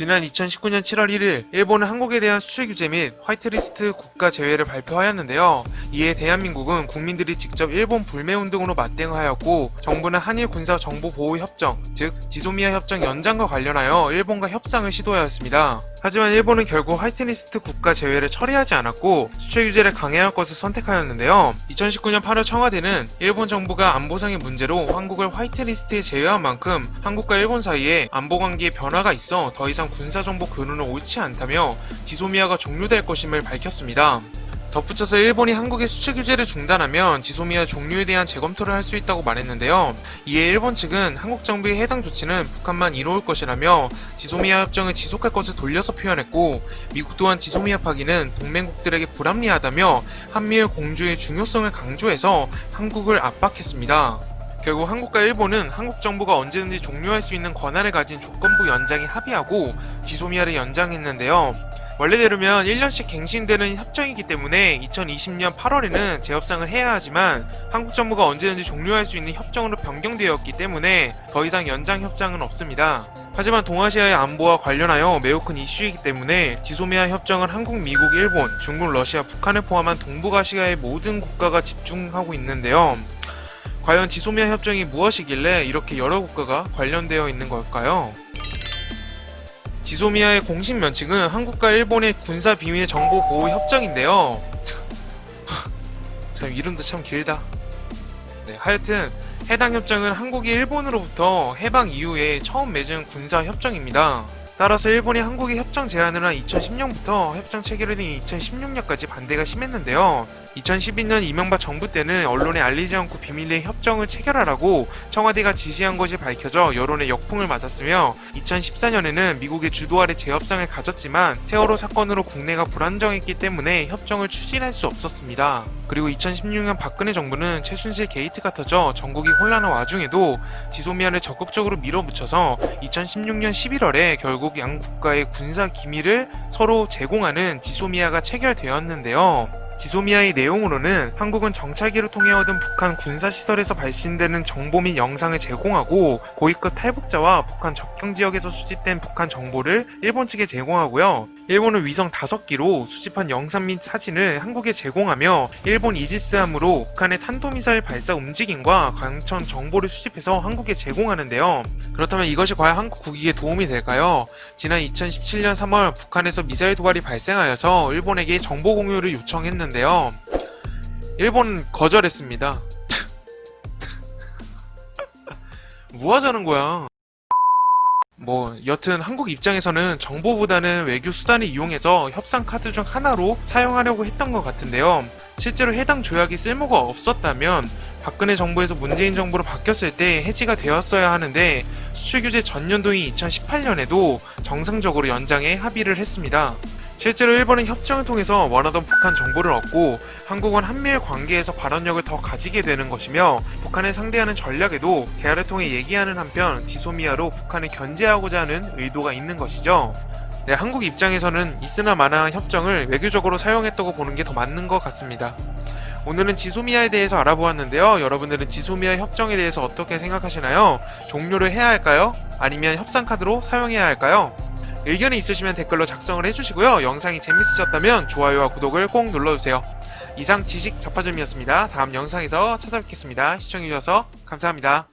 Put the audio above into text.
지난 2019년 7월 1일, 일본은 한국에 대한 수출 규제 및 화이트리스트 국가 제외를 발표하였는데요. 이에 대한민국은 국민들이 직접 일본 불매운동으로 맞대응하였고, 정부는 한일 군사정보보호협정, 즉 지소미아 협정 연장과 관련하여 일본과 협상을 시도하였습니다. 하지만 일본은 결국 화이트리스트 국가 제외를 처리하지 않았고 수출 규제를 강행할 것을 선택하였는데요. 2019년 8월 청와대는 일본 정부가 안보상의 문제로 한국을 화이트리스트에 제외한 만큼 한국과 일본 사이에 안보관계에 변화가 있어 더 이상 군사정보 교류는 옳지 않다며 지소미아가 종료될 것임을 밝혔습니다. 덧붙여서 일본이 한국의 수출 규제를 중단하면 지소미아 종료에 대한 재검토를 할 수 있다고 말했는데요. 이에 일본 측은 한국 정부의 해당 조치는 북한만 이로울 것이라며 지소미아 협정을 지속할 것을 돌려서 표현했고, 미국 또한 지소미아 파기는 동맹국들에게 불합리하다며 한미일 공조의 중요성을 강조해서 한국을 압박했습니다. 결국 한국과 일본은 한국 정부가 언제든지 종료할 수 있는 권한을 가진 조건부 연장에 합의하고 지소미아를 연장했는데요. 원래대로면 1년씩 갱신되는 협정이기 때문에 2020년 8월에는 재협상을 해야 하지만 한국 정부가 언제든지 종료할 수 있는 협정으로 변경되었기 때문에 더 이상 연장 협상은 없습니다. 하지만 동아시아의 안보와 관련하여 매우 큰 이슈이기 때문에 지소미아 협정은 한국, 미국, 일본, 중국, 러시아, 북한을 포함한 동북아시아의 모든 국가가 집중하고 있는데요. 과연 지소미아 협정이 무엇이길래 이렇게 여러 국가가 관련되어 있는 걸까요? 지소미아의 공식 명칭은 한국과 일본의 군사비밀정보보호협정인데요. 참 이름도 참 길다. 네, 하여튼 해당 협정은 한국이 일본으로부터 해방 이후에 처음 맺은 군사협정입니다. 따라서 일본이 한국에 협정 제안을 한 2010년부터 협정 체결이 된 2016년까지 반대가 심했는데요. 2012년 이명박 정부 때는 언론에 알리지 않고 비밀리에 협정을 체결하라고 청와대가 지시한 것이 밝혀져 여론의 역풍을 맞았으며, 2014년에는 미국의 주도 아래 재협상을 가졌지만 세월호 사건으로 국내가 불안정했기 때문에 협정을 추진할 수 없었습니다. 그리고 2016년 박근혜 정부는 최순실 게이트가 터져 전국이 혼란한 와중에도 지소미아를 적극적으로 밀어붙여서 2016년 11월에 결국 양 국가의 군사 기밀을 서로 제공하는 지소미아가 체결되었는데요. 지소미아의 내용으로는 한국은 정찰기를 통해 얻은 북한 군사시설에서 발신되는 정보 및 영상을 제공하고, 고위급 탈북자와 북한 접경지역에서 수집된 북한 정보를 일본 측에 제공하고요. 일본은 위성 5기로 수집한 영상 및 사진을 한국에 제공하며 일본 이지스함으로 북한의 탄도미사일 발사 움직임과 광천 정보를 수집해서 한국에 제공하는데요. 그렇다면 이것이 과연 한국 국익에 도움이 될까요? 지난 2017년 3월 북한에서 미사일 도발이 발생하여서 일본에게 정보 공유를 요청했는데요. 일본은 거절했습니다. 뭐 하자는 거야? 여튼 한국 입장에서는 정보보다는 외교 수단을 이용해서 협상 카드 중 하나로 사용하려고 했던 것 같은데요. 실제로 해당 조약이 쓸모가 없었다면 박근혜 정부에서 문재인 정부로 바뀌었을 때 해지가 되었어야 하는데, 수출규제 전년도인 2018년에도 정상적으로 연장에 합의를 했습니다. 실제로 일본은 협정을 통해서 원하던 북한 정보를 얻고, 한국은 한미일 관계에서 발언력을 더 가지게 되는 것이며, 북한을 상대하는 전략에도 대화를 통해 얘기하는 한편 지소미아로 북한을 견제하고자 하는 의도가 있는 것이죠. 네, 한국 입장에서는 있으나 마나한 협정을 외교적으로 사용했다고 보는 게 더 맞는 것 같습니다. 오늘은 지소미아에 대해서 알아보았는데요. 여러분들은 지소미아 협정에 대해서 어떻게 생각하시나요? 종료를 해야 할까요? 아니면 협상 카드로 사용해야 할까요? 의견이 있으시면 댓글로 작성을 해주시고요. 영상이 재밌으셨다면 좋아요와 구독을 꼭 눌러주세요. 이상 지식 잡화점이었습니다. 다음 영상에서 찾아뵙겠습니다. 시청해주셔서 감사합니다.